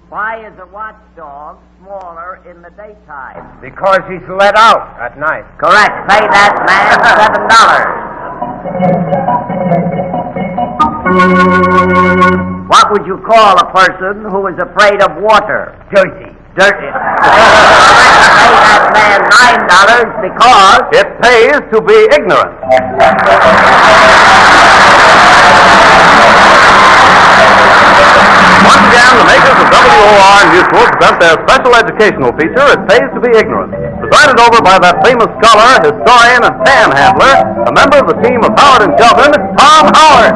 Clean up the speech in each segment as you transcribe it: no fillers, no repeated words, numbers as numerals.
Why is a watchdog smaller in the daytime? Because he's let out at night. Correct. Pay that man $7. What would you call a person who is afraid of water? Dirty. Dirty. Pay that man $9 because it pays to be ignorant. Once again, the makers of WOR Mutual present their special educational feature, It Pays to Be Ignorant, presided over by that famous scholar, historian, and panhandler, a member of the team of Howard and Shelton, Tom Howard.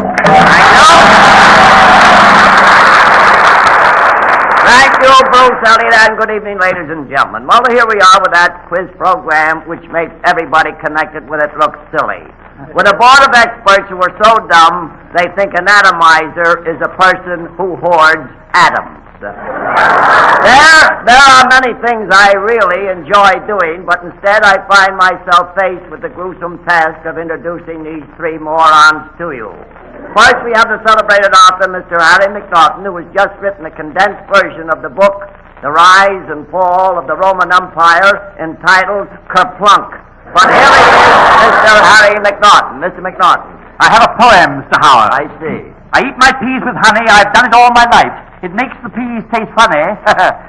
Thank you, Bruce Elliott, and good evening, ladies and gentlemen. Well, here we are with that quiz program which makes everybody connected with it look silly. With a board of experts who are so dumb, they think an atomizer is a person who hoards atoms. There are many things I really enjoy doing, but instead I find myself faced with the gruesome task of introducing these three morons to you. First, we have the celebrated author, Mr. Harry McNaughton, who has just written a condensed version of the book, The Rise and Fall of the Roman Empire, entitled Kerplunk. But here he is, Mr. Harry McNaughton. Mr. McNaughton. I have a poem, Mr. Howard. I see. I eat my peas with honey. I've done it all my life. It makes the peas taste funny,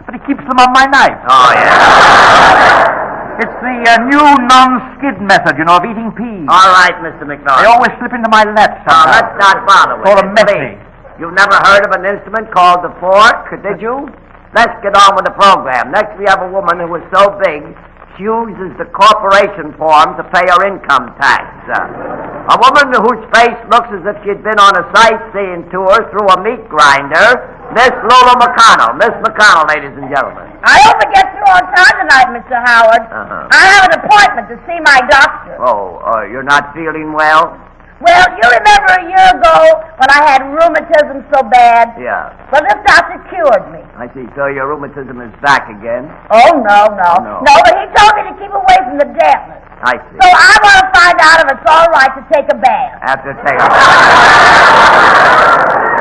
but it keeps them on my knife. Oh, yeah. It's the new non-skid method, of eating peas. All right, Mr. McNaughton. They always slip into my lap somehow. Let's not bother with Sort it. of messy. You've never heard of an instrument called the fork, did you? Let's get on with the program. Next, we have a woman who is so big, she uses the corporation form to pay her income tax. A woman whose face looks as if she'd been on a sightseeing tour through a meat grinder, Miss Lola McConnell. Miss McConnell, ladies and gentlemen. I hope it gets through on time tonight, Mr. Howard. I have an appointment to see my doctor. Oh, you're not feeling well? Well, you remember a year ago when I had rheumatism so bad? Yeah. Well, this doctor cured me. I see. So your rheumatism is back again? Oh, no. No. No, but he told me to keep away from the dampness. I see. So I want to find out if it's all right to take a bath. After take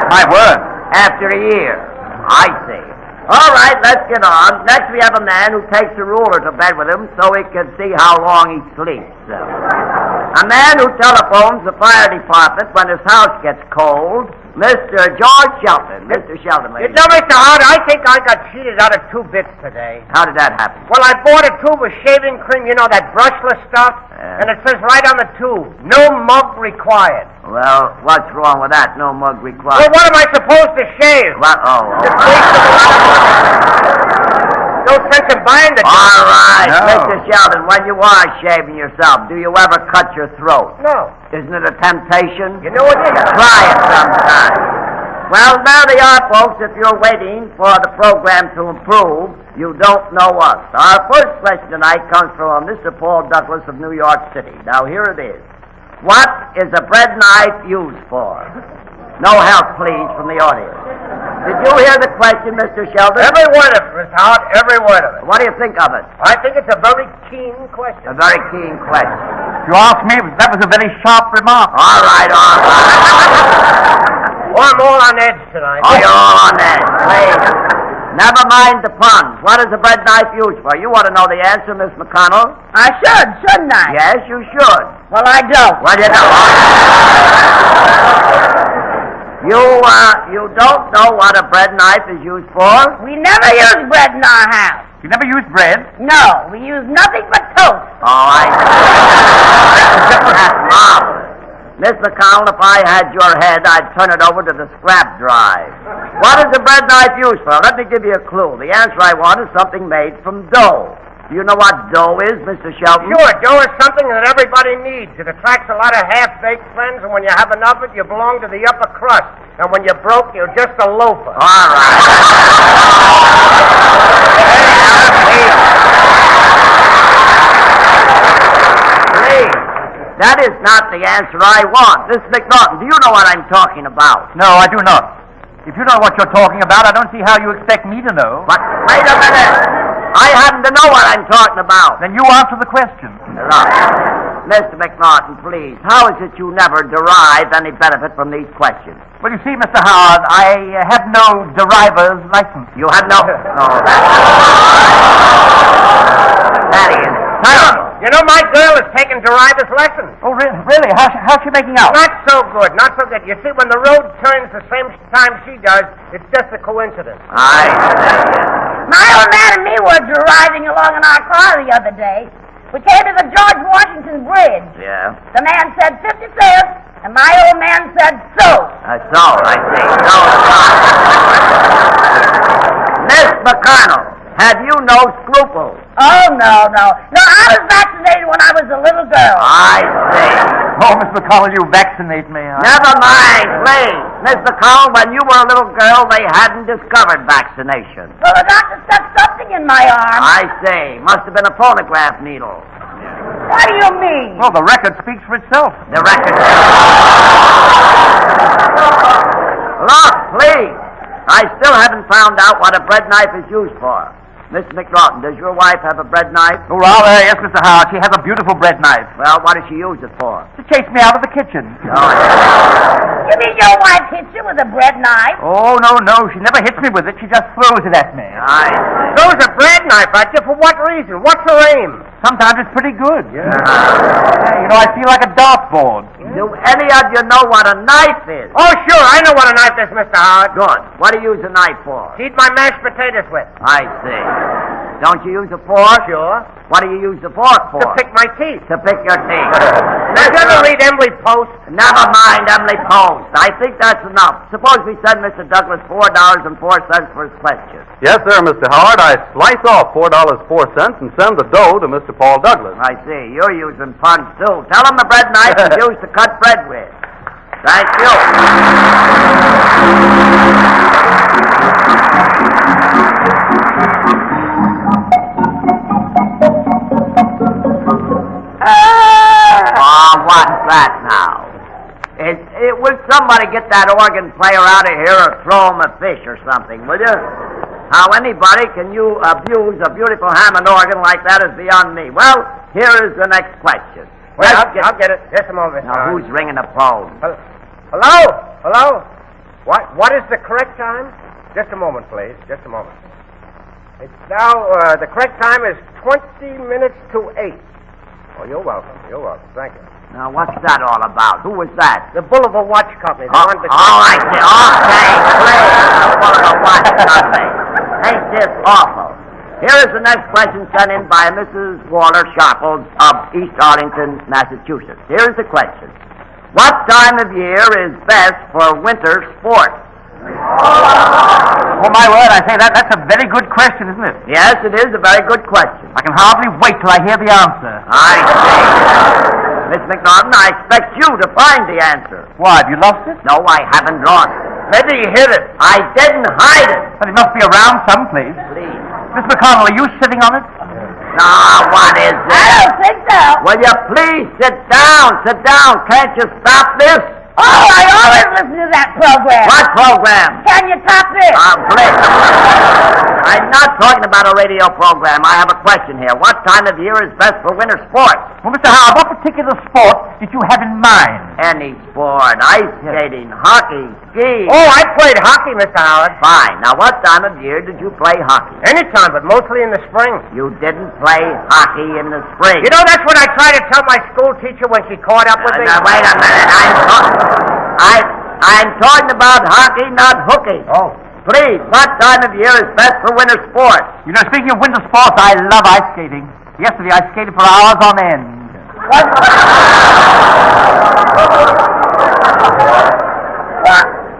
My word. After a year. I see. All right, let's get on. Next, we have a man who takes a ruler to bed with him so he can see how long he sleeps. A man who telephones the fire department when his house gets cold, Mr. George Shelton. Mr. Shelton, ladies. Mr. Howard, I think I got cheated out of 2 bits today. How did that happen? Well, I bought a tube of shaving cream, that brushless stuff, and it says right on the tube, no mug required. Well, what's wrong with that? No mug Well, required. what am I supposed to shave? What? Oh. Just waste a lot of money. No sense in buying the All right, No. Mr. Sheldon, when you are shaving yourself, do you ever cut your throat? No. Isn't it a temptation? You know what it is? Try it sometime. Well, there they are, folks. If you're waiting for the program to improve, you don't know us. Our first question tonight comes from Mr. Paul Douglas of New York City. Now, here it is. What is a bread knife used for? No help, please, from the audience. Did you hear the question, Mr. Sheldon? Every word of it, Mr. Howard, every word of it. What do you think of it? I think it's a very keen question. A very keen question. If you ask me, that was a very sharp remark. All right. Oh, I'm all on edge tonight. Oh, you're all on that. Please. Never mind the puns. What is a bread knife used for? You want to know the answer, Miss McConnell? I should, shouldn't I? Yes, you should. Well, I don't. Well, you don't. You don't know what a bread knife is used for? We never use bread in our house. You never used bread? No, we use nothing but toast. Oh, I see. That's marvelous. Miss McConnell, if I had your head, I'd turn it over to the scrap drive. What is a bread knife used for? Let me give you a clue. The answer I want is something made from dough. Do you know what dough is, Mr. Shelton? Sure, dough is something that everybody needs. It attracts a lot of half-baked friends, and when you have enough of it, you belong to the upper crust. And when you're broke, you're just a loafer. All right. Please. That is not the answer I want. Miss McNaughton, do you know what I'm talking about? No, I do not. If you know what you're talking about, I don't see how you expect me to know. But wait a minute. I happen to know what I'm talking about. Then you answer the question. Mr. McNaughton, please, how is it you never derive any benefit from these questions? Well, you see, Mr. Howard, I have no deriver's license. You have no... No, that is terrible. You know, my girl is taking driver's lessons. Oh, really? How's she making out? Not so good, not so good. You see, when the road turns the same time she does, it's just a coincidence. My old man and me were driving along in our car the other day. We came to the George Washington Bridge. Yeah? The man said 50 cents, and my old man said so. So, I see. So, Miss McConnell, have you no scruples? Oh, no. No, I was vaccinated when I was a little girl. I see. Oh, Miss McConnell, you vaccinate me. Never mind, please. Miss McConnell, when you were a little girl, they hadn't discovered vaccination. Well, the doctor stuck something in my arm. I see. Must have been a phonograph needle. What do you mean? Well, the record speaks for itself. The record. Look, please. I still haven't found out what a bread knife is used for. Miss McNaughton, does your wife have a bread knife? Oh, rather, yes, Mr. Howard. She has a beautiful bread knife. Well, what does she use it for? To chase me out of the kitchen. You mean your wife hits you with a bread knife? Oh, no. She never hits me with it. She just throws it at me. Throws a bread knife at you? For what reason? What's her aim? Sometimes it's pretty good. Yeah. You know, I feel like a dartboard. Do any of you know what a knife is? Oh, sure. I know what a knife is, Mr. Howard. Good. What do you use a knife for? To eat my mashed potatoes with. I see. Don't you use a fork? Sure. What do you use the fork for? To pick my teeth. To pick your teeth. Did you ever read Emily Post? Never mind Emily Post. I think that's enough. Suppose we send Mr. Douglas $4.04 for his question. Yes, sir, Mr. Howard. I slice off $4.04 and send the dough to Mr. Paul Douglas. I see. You're using punch, too. Tell him the bread knife is used to cut bread with. Thank you. What's that now? Will somebody get that organ player out of here or throw him a fish or something, will you? How anybody can you abuse a beautiful Hammond organ like that is beyond me. Well, here is the next question. Well, I'll get it. Just a moment. Now, who's ringing the phone? Hello? What is the correct time? Just a moment, please. Just a moment. It's now, the correct time is 20 minutes to 8. Oh, you're welcome. Thank you. Now, what's that all about? Who was that? The Boulevard Watch Company. I see. Okay, please. The Boulevard Watch Company. Ain't this awful? Here is the next question sent in by Mrs. Walter Sharples of East Arlington, Massachusetts. Here is the question. What time of year is best for winter sports? Oh, my word, I say that's a very good question, isn't it? Yes, it is a very good question. I can hardly wait till I hear the answer. I see. Miss McNaughton, I expect you to find the answer. Why, have you lost it? No, I haven't lost it. Maybe you hid it. I didn't hide it. But it must be around someplace. Please. Miss McConnell, are you sitting on it? Now, what is this? I don't think so. Will you please sit down? Sit down. Can't you stop this? Oh, I always listen to that program. What program? Can you top this? Please. I'm not talking about a radio program. I have a question here. What time of year is best for winter sports? Well, Mr. Howard, what particular sport did you have in mind? Any sport. Ice skating, hockey, skiing. Oh, I played hockey, Mr. Howard. Fine. Now, what time of year did you play hockey? Anytime, but mostly in the spring. You didn't play hockey in the spring. You know, that's what I tried to tell my school teacher when she caught up with me. Now, wait a minute. I'm talking about hockey, not hooky. Oh. Please, what time of year is best for winter sports? You know, speaking of winter sports, I love ice skating. Yesterday, I skated for hours on end.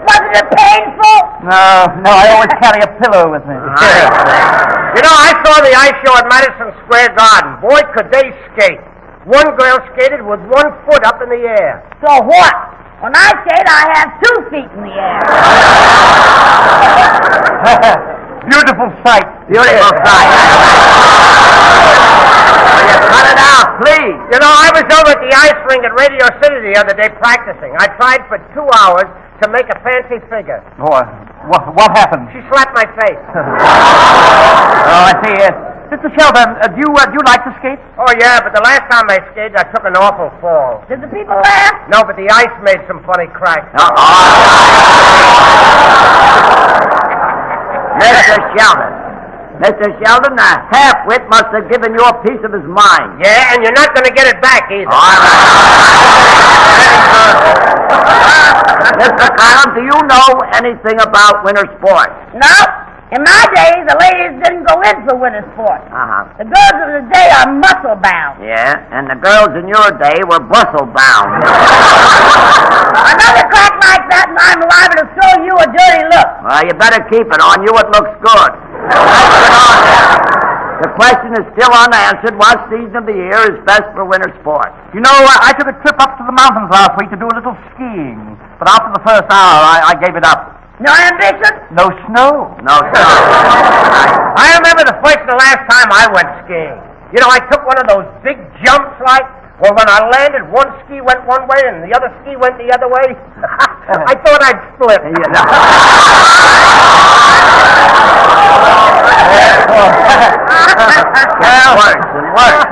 Wasn't it painful? No, I always carry a pillow with me. You know, I saw the ice show at Madison Square Garden. Boy, could they skate. One girl skated with 1 foot up in the air. So what? When I skate, I have 2 feet in the air. Beautiful sight. Beautiful sight. Will you cut it out, please? You know, I was over at the ice rink at Radio City the other day practicing. I tried for 2 hours to make a fancy figure. Oh, what happened? She slapped my face. Oh, I see. Mr. Sheldon, do you like to skate? Oh, yeah, but the last time I skated, I took an awful fall. Did the people laugh? No, but the ice made some funny cracks. Mr. Sheldon, the half-wit must have given you a piece of his mind. Yeah, and you're not going to get it back either. All right. Mr. Collins, do you know anything about winter sports? No. In my days, the ladies didn't go in for winter sports. Uh-huh. The girls of the day are muscle-bound. Yeah, and the girls in your day were bustle-bound. Another crack like that, and I'm liable to throw you a dirty look. Well, you better keep it on you. It looks good. The question is still unanswered. What season of the year is best for winter sports? You know, I took a trip up to the mountains last week to do a little skiing. But after the first hour, I gave it up. No ambition? No snow. No, sir. I remember the first and the last time I went skiing. You know, I took one of those big jumps like, well, when I landed, one ski went one way and the other ski went the other way. I thought I'd flip. It worse and worse.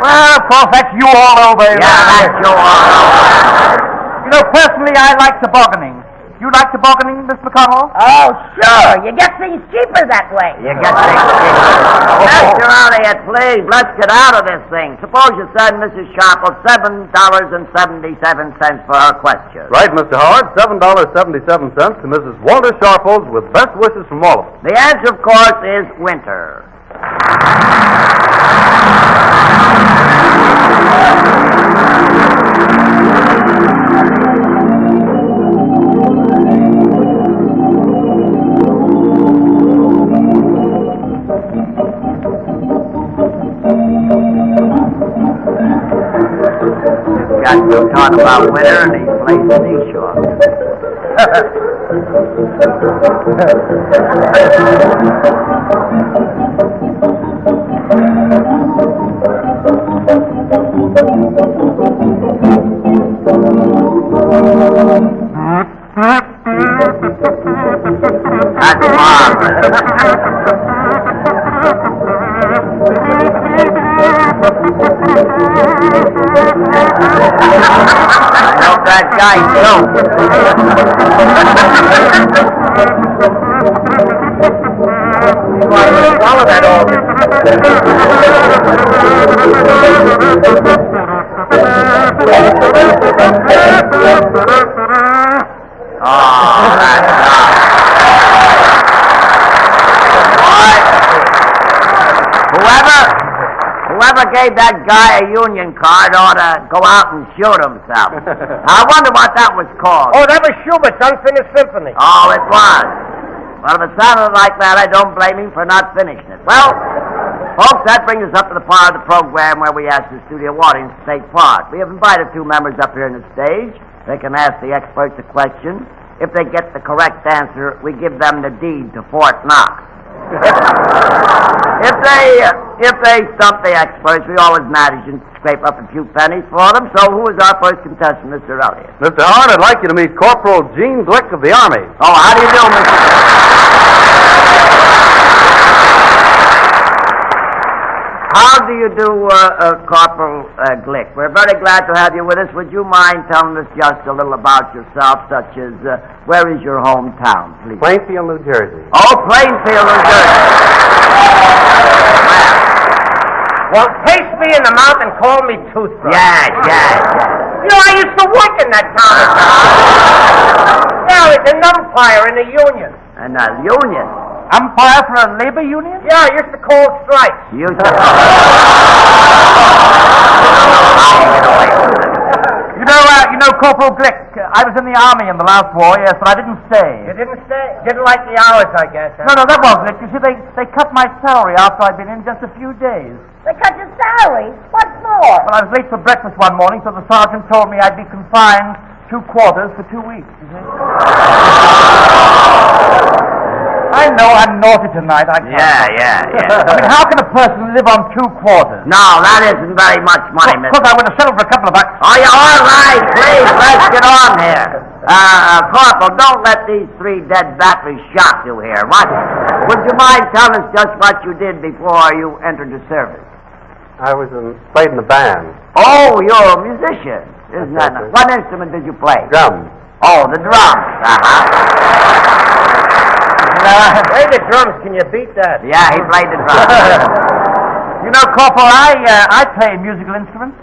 Well, of course, that's you all over. Yeah, that's you all over. You know, personally, I like tobogganing. You like tobogganing, Miss McConnell? Oh, sure. You get things cheaper that way. You get things Mr. Elliott, please, let's get out of this thing. Suppose you send Mrs. Sharple $7.77 for her question. Right, Mr. Howard, $7.77 to Mrs. Walter Sharples with best wishes from all of us. The answer, of course, is winter. Got to talk about winter and he plays seashore. That's marvelous. I hope that guy don't. Swallow that all. Oh, that's Whoever gave that guy a union card ought to go out and shoot himself. I wonder what that was called. Oh, that was Schubert's Unfinished Symphony. Oh, it was. Well, if it sounded like that, I don't blame him for not finishing it. Well, folks, that brings us up to the part of the program where we ask the studio audience to take part. We have invited two members up here on the stage. They can ask the experts a question. If they get the correct answer, we give them the deed to Fort Knox. If they stump the experts, we always manage and scrape up a few pennies for them. So who is our first contestant, Mr. Elliott? Mr. Howard, I'd like you to meet Corporal Gene Glick of the Army. Oh, how do you do, Mr. How do you do, Corporal Glick? We're very glad to have you with us. Would you mind telling us just a little about yourself, such as where is your hometown, please? Plainfield, New Jersey. Oh, Plainfield, New Jersey. Well, taste me in the mouth and call me toothbrush. Yes. You know, I used to work in that town. Yeah, it's an umpire in the union. And a union. Umpire for a labor union? Yeah, I used to call strikes. You said... You know, Corporal Glick, I was in the Army in the last war, yes, but I didn't stay. You didn't stay? Didn't like the hours, I guess. Huh? No, that wasn't it. You see, they cut my salary after I'd been in just a few days. They cut your salary? What for? Well, I was late for breakfast one morning, so the sergeant told me I'd be confined 2 quarters for 2 weeks, you see. I know I'm naughty tonight. I can't. Yeah. I mean, how can a person live on 2 quarters? No, that isn't very much money, Of mister. course, I would have settled for a couple of bucks. Oh, yeah, all right, please, let's get on here. Corporal, don't let these 3 dead batteries shock you here. Would you mind telling us just what you did before you entered the service? I played in the band. Oh, you're a musician, isn't that? Yes, sir. What instrument did you play? Drums. Oh, the drums. Play the drums. Can you beat that? Yeah, he played the drums. You know, Corporal, I play musical instruments.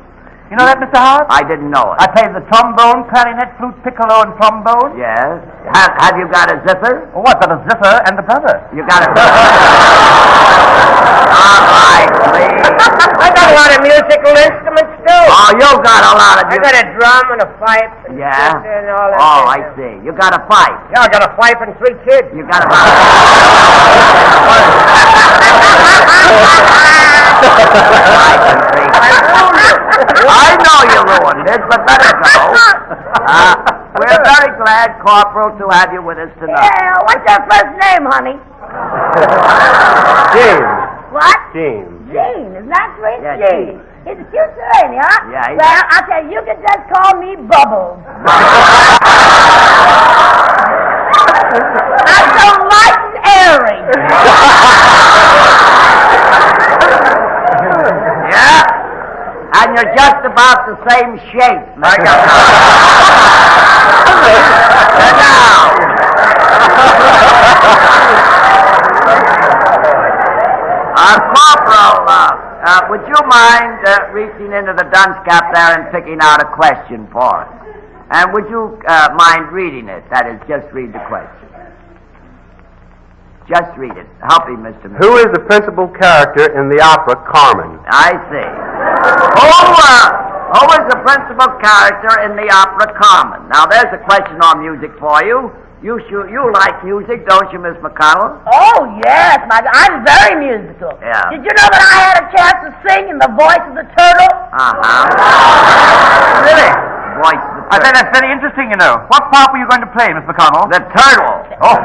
You know that, Mr. Howard? I didn't know I it. play the trombone, clarinet, flute, piccolo, and trombone. Yes. Have you got a zither? Oh, I've got a zither and a brother. You got a zither? All right, please. I got a lot of musical instruments, too. Oh, you got a lot of... I got a drum and a pipe and Yeah? zither and all that. Oh, I kind of- see. You got a pipe. Yeah, I got a pipe and 3 kids. You got a... I know you ruined it, but let it go. We're very glad, Corporal, to have you with us tonight. Yeah, what's your first name, honey? James. What? James. Gene. Isn't that sweet? Yeah, Gene. He's a cute sir, ain't he, huh? Yeah, he's- Well, I'll tell you, you can just call me Bubbles. I'm so light and airy. Yeah? And you're just about the same shape. I got Sit down. Corporal, would you mind reaching into the dunce cap there and picking out a question for us? And would you mind reading it? That is, just read the question. Just read it. Help me, Mr. Who is the principal character in the opera Carmen? I see. Who is the principal character in the opera Carmen? Now, there's a question on music for you. You like music, don't you, Miss McConnell? Oh, yes, I'm very musical. Yeah. Did you know that I had a chance to sing in the voice of the turtle? Really? Voice of the I say that's very interesting, you know. What part were you going to play, Miss McConnell? The turtle. Oh.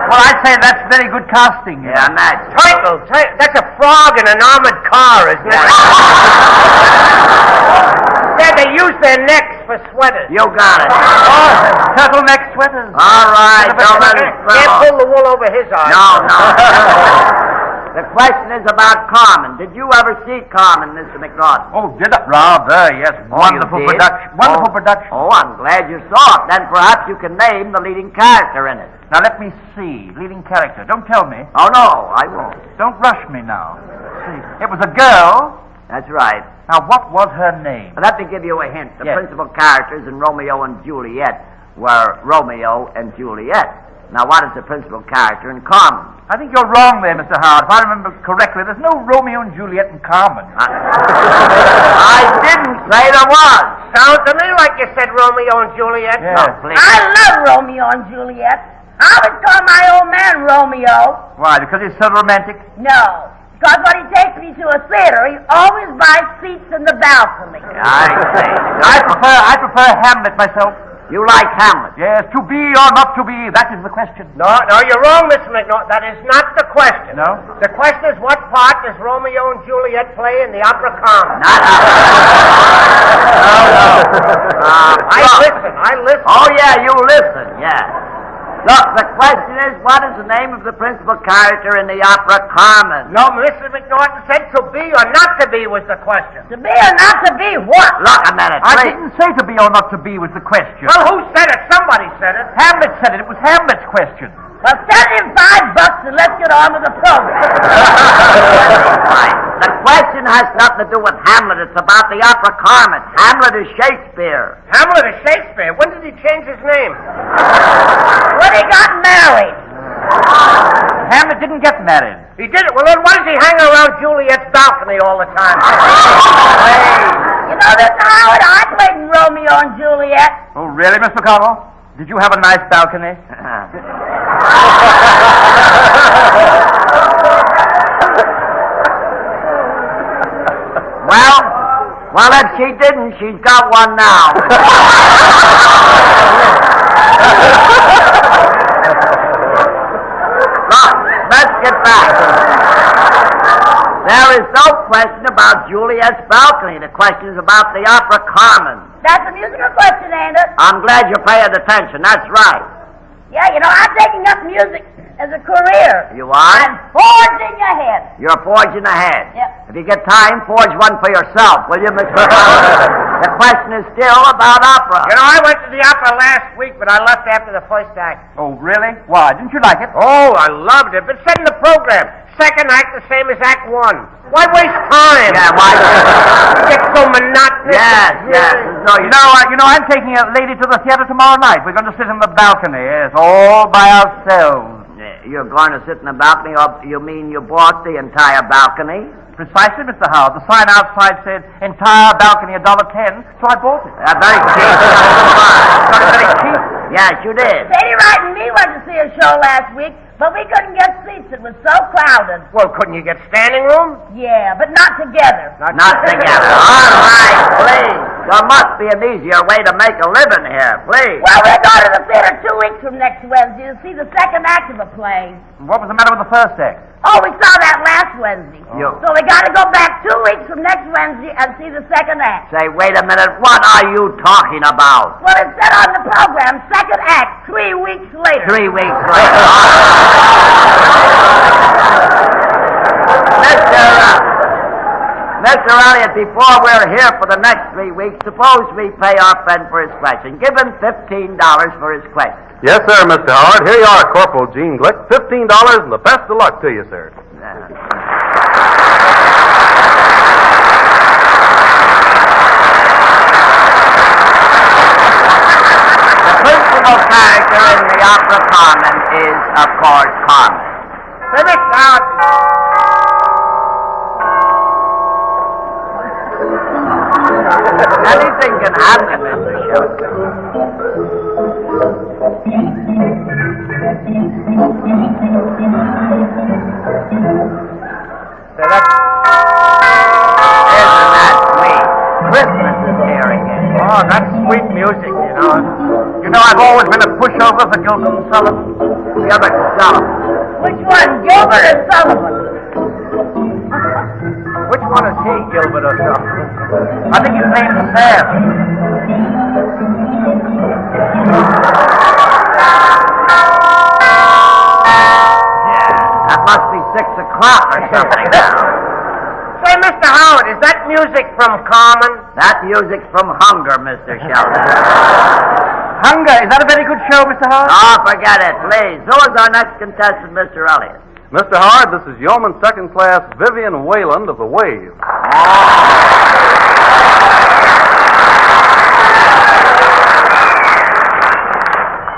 Well, I'd say that's very good casting. You Yeah, know. that's Turtle. That's a frog in an armored car, isn't it? Yeah, they use their necks for sweaters. You got it. Oh, turtleneck sweaters. All right, don't let us Can't pull the wool over his eyes. No. The question is about Carmen. Did you ever see Carmen, Mr. McNaughton? Oh, did it? Rather, yes. Wonderful You did? production. Wonderful production. Oh, I'm glad you saw it. Then perhaps you can name the leading character in it. Now, let me see. Leading character. Don't tell me. Oh, no, I won't. Don't rush me now. See, it was a girl. That's right. Now, what was her name? Let me give you a hint. The Yes. principal characters in Romeo and Juliet were Romeo and Juliet. Now, what is the principal character in Carmen? I think you're wrong there, Mr. Howard. If I remember correctly, there's no Romeo and Juliet in Carmen. I didn't say there was. Sounds to me like you said Romeo and Juliet. Yes. No, please. I love Romeo and Juliet. I always call my old man Romeo. Why? Because he's so romantic? No, because when he takes me to a theater, he always buys seats in the balcony. I see. I prefer Hamlet myself. You like Hamlet? Yes, to be or not to be, that is the question. No, you're wrong, Mr. McNaughton. That is not the question. No? The question is, what part does Romeo and Juliet play in the opera Carmen? Not I listen. Oh, yeah, you listen, yeah. Look, the question is, what is the name of the principal character in the opera Carmen? No, Mr. McNaughton said to be or not to be was the question. To be or not to be what? Look a minute, I please. didn't say to be or not to be was the question. Well, who said it? Somebody said it. Hamlet said it. It was Hamlet's question. Well, send him $5 and let's get on with the program. Right. The question has nothing to do with Hamlet. It's about the opera Carmen. Hamlet is Shakespeare. Hamlet is Shakespeare. When did he change his name? When he got married. Hamlet didn't get married. He did it. Well, then why does he hang around Juliet's balcony all the time? You know, Mr. Howard, I played in Romeo and Juliet. Oh, really, Miss McConnell? Did you have a nice balcony? Well, if she didn't, she's got one now. get back. There is no question about Juliet's balcony. The question is about the opera Carmen. That's a musical question, ain't it? I'm glad you're paying attention. That's right. Yeah, I'm taking up music as a career. You are? I'm forging ahead. You're forging ahead. Yep. If you get time, forge one for yourself, will you, Mr. The question is still about opera. I went to the opera last week, but I left after the first act. Oh, really? Why? Didn't you like it? Oh, I loved it. But said in the program, second act the same as act one. Why waste time? Yeah, why? It gets so monotonous. Yes. No, I'm taking a lady to the theater tomorrow night. We're going to sit in the balcony, yes, all by ourselves. You're going to sit in the balcony, or you mean you bought the entire balcony? Precisely, Mr. Howard. The sign outside said, entire balcony, $1.10, so I bought it. Very cheap. Very cheap. Yes, you did. Sadie Wright and me went to see a show last week, but we couldn't get seats. It was so crowded. Well, couldn't you get standing room? Yeah, but not together. Not together. All right, please. There must be an easier way to make a living here, please. Well, we're going to the theater 2 weeks from next Wednesday to see the second act of a play. What was the matter with the first act? Oh, we saw that last Wednesday. You- So we got to go back 2 weeks from next Wednesday and see the second act. Say, wait a minute. What are you talking about? Well, it said on the program, second act, 3 weeks later. 3 weeks later. Mr. Elliott, before we're here for the next 3 weeks, suppose we pay our friend for his question. Give him $15 for his question. Yes, sir, Mr. Howard. Here you are, Corporal Gene Glick. $15 and the best of luck to you, sir. The principal character in the opera Carmen is, of course, Carmen. Finish out. Anything can happen in the show. Isn't that sweet? Christmas is here again. Oh, that's sweet music, I've always been a pushover for Gilbert and Sullivan. Gilbert Sullivan. Which one, Gilbert or Sullivan? Which one is he, Gilbert or something? I think his name's Sam. That must be 6 o'clock or something now. Say, Mr. Howard, is that music from Carmen? That music's from Hunger, Mr. Sheldon. Hunger, is that a very good show, Mr. Howard? Oh, forget it, please. Who is our next contestant, Mr. Elliott? Mr. Howard, this is Yeoman Second Class Vivian Wayland of the Wave.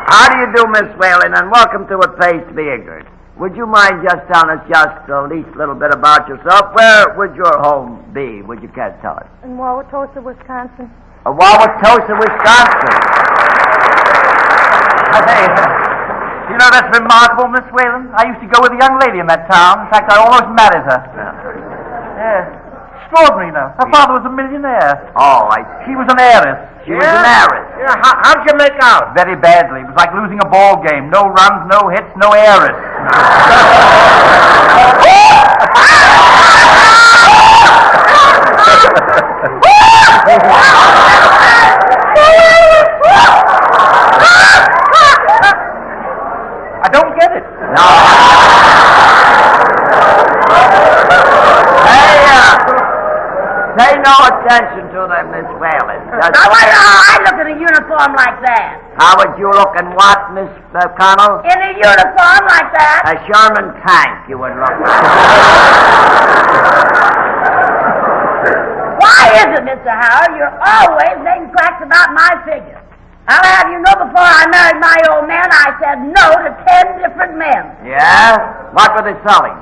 How do you do, Miss Whalen, and welcome to It Pays to Be Ignorant. Would you mind just telling us just the least little bit about yourself? Where would your home be? Would you care to tell us? In Wauwatosa, Wisconsin. Wauwatosa, Wisconsin. That's remarkable, Miss Whalen. I used to go with a young lady in that town. In fact, I almost married her. Yeah. Extraordinary, Her father was a millionaire. Oh, She was an heiress. She was an heiress. Yeah, how'd you make out? Very badly. It was like losing a ball game. No runs, no hits, no heiress. I don't get it. No. Pay no attention to them, Miss Whalen. Now, why do I look in a uniform like that? How would you look in what, Miss Connell? In a uniform like that? A Sherman tank, you would look like. Why is it, Mr. Howard, you're always making cracks about my figure? I'll have you know before I married my old man, I said no to 10 different men. Yeah? What were they selling?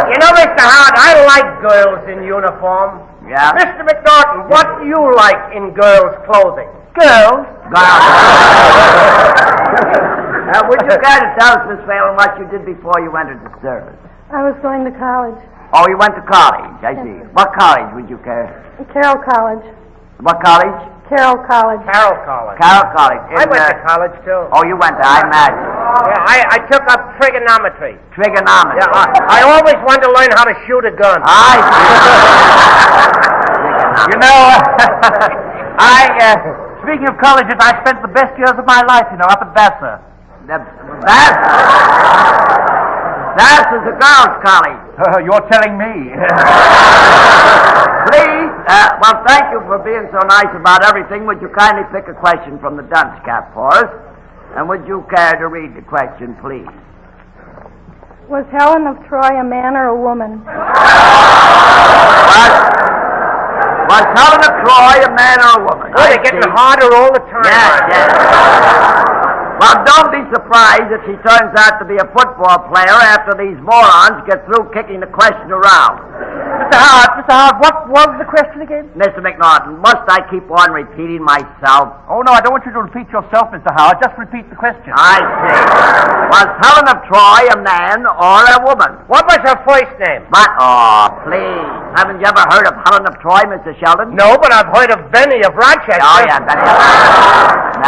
You know, Mr. Howard, I like girls in uniform. Yeah? Mr. McNaughton, what do you like in girls' clothing? Girls? Would you care to tell us, Miss Whalen, what you did before you entered the service? I was going to college. Oh, you went to college. I see. What college would you care? Carroll College. What college? Carroll College. Carroll College. Carroll College. I went to college, too. Oh, you went there, I imagine. Yeah, I took up trigonometry. Trigonometry. Yeah, I always wanted to learn how to shoot a gun. I see. You know, speaking of colleges, I spent the best years of my life, up at Vassar. That is a girls' college. You're telling me. Please, well, thank you for being so nice about everything. Would you kindly pick a question from the dunce cap for us? And would you care to read the question, please? Was Helen of Troy a man or a woman? Was Helen of Troy a man or a woman? Oh, they're getting harder all the time. Yes. Well, don't be surprised if she turns out to be a football player after these morons get through kicking the question around. Mr. Howard, what was the question again? Mr. McNaughton, must I keep on repeating myself? Oh, no, I don't want you to repeat yourself, Mr. Howard. Just repeat the question. I see. Was Helen of Troy a man or a woman? What was her first name? Oh, please. Haven't you ever heard of Helen of Troy, Mr. Sheldon? No, but I've heard of Benny of Rochester. Oh, yeah,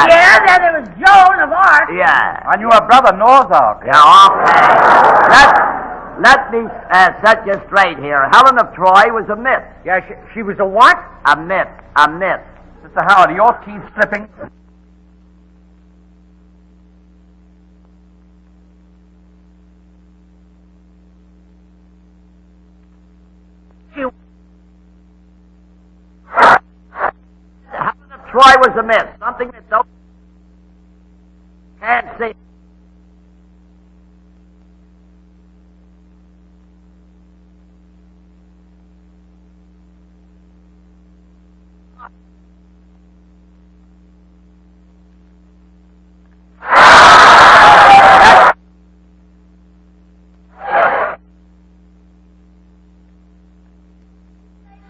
Yeah, then there was Joan of Arc. Yeah. And your brother, Noah's Ark. Yeah, okay. Let me set you straight here. Helen of Troy was a myth. Yeah, she was a what? A myth. A myth. Mr. Howard, are your teeth slipping? Helen of Troy was a myth. Something that don't can't see.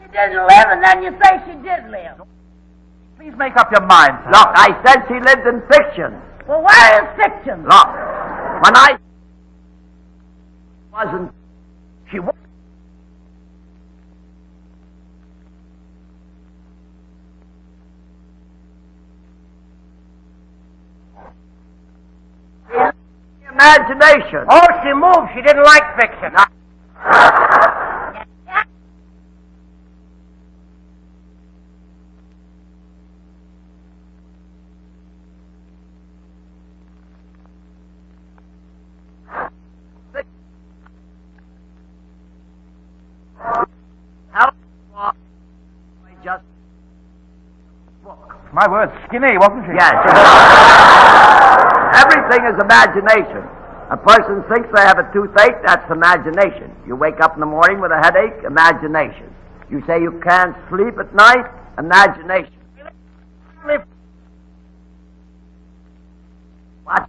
She didn't live, and then you say she did live. Please make up your mind, sir. Look, I said she lived in fiction. Well, where is fiction? Look, when I wasn't, she was. Imagination. Oh, she moved. She didn't like fiction. Just My word, skinny, wasn't she? yes. Everything is imagination. A person thinks they have a toothache, that's imagination. You wake up in the morning with a headache, imagination. You say you can't sleep at night, imagination. What?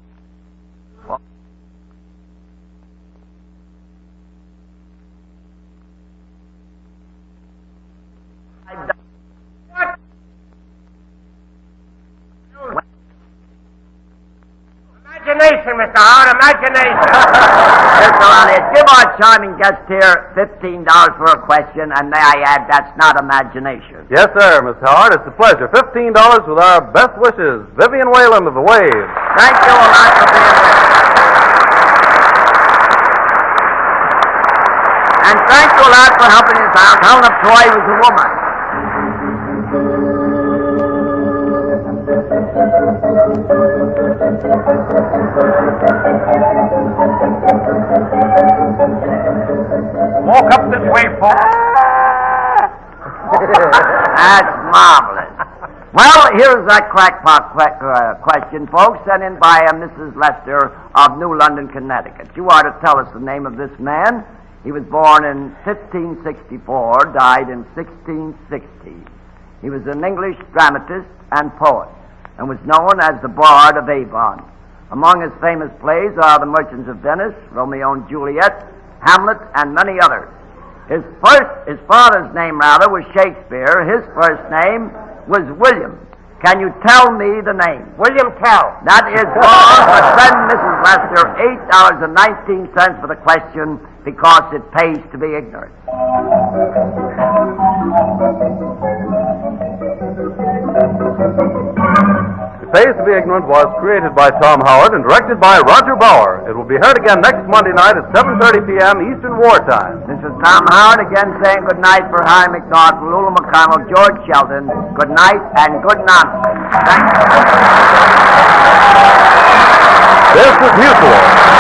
Imagination, Mr. Howard, imagination. Mr. Elliott, give our charming guest here $15 for a question, and may I add, that's not imagination. Yes, sir, Miss Howard. It's a pleasure. $15 with our best wishes. Vivian Whalen of the Wave. Thank you a lot for being with us. And thank you a lot for helping us out. Helen of Troy was a woman. Walk up this way, folks. That's marvelous. Well, here's that crackpot question, folks, sent in by Mrs. Lester of New London, Connecticut. You are to tell us the name of this man. He was born in 1564, died in 1660. He was an English dramatist and poet, and was known as the Bard of Avon. Among his famous plays are The Merchants of Venice, Romeo and Juliet, Hamlet, and many others. His father's name was Shakespeare. His first name was William. Can you tell me the name? William Tell. That is wrong, but send Mrs. Lester $8.19 for the question, because it pays to be ignorant. Department was created by Tom Howard and directed by Roger Bauer. It will be heard again next Monday night at 7:30 p.m. Eastern Wartime. This is Tom Howard again saying good night for Harry McNaughton, Lula McConnell, George Sheldon. Good night and good nonsense. Thank you. This is Mutual.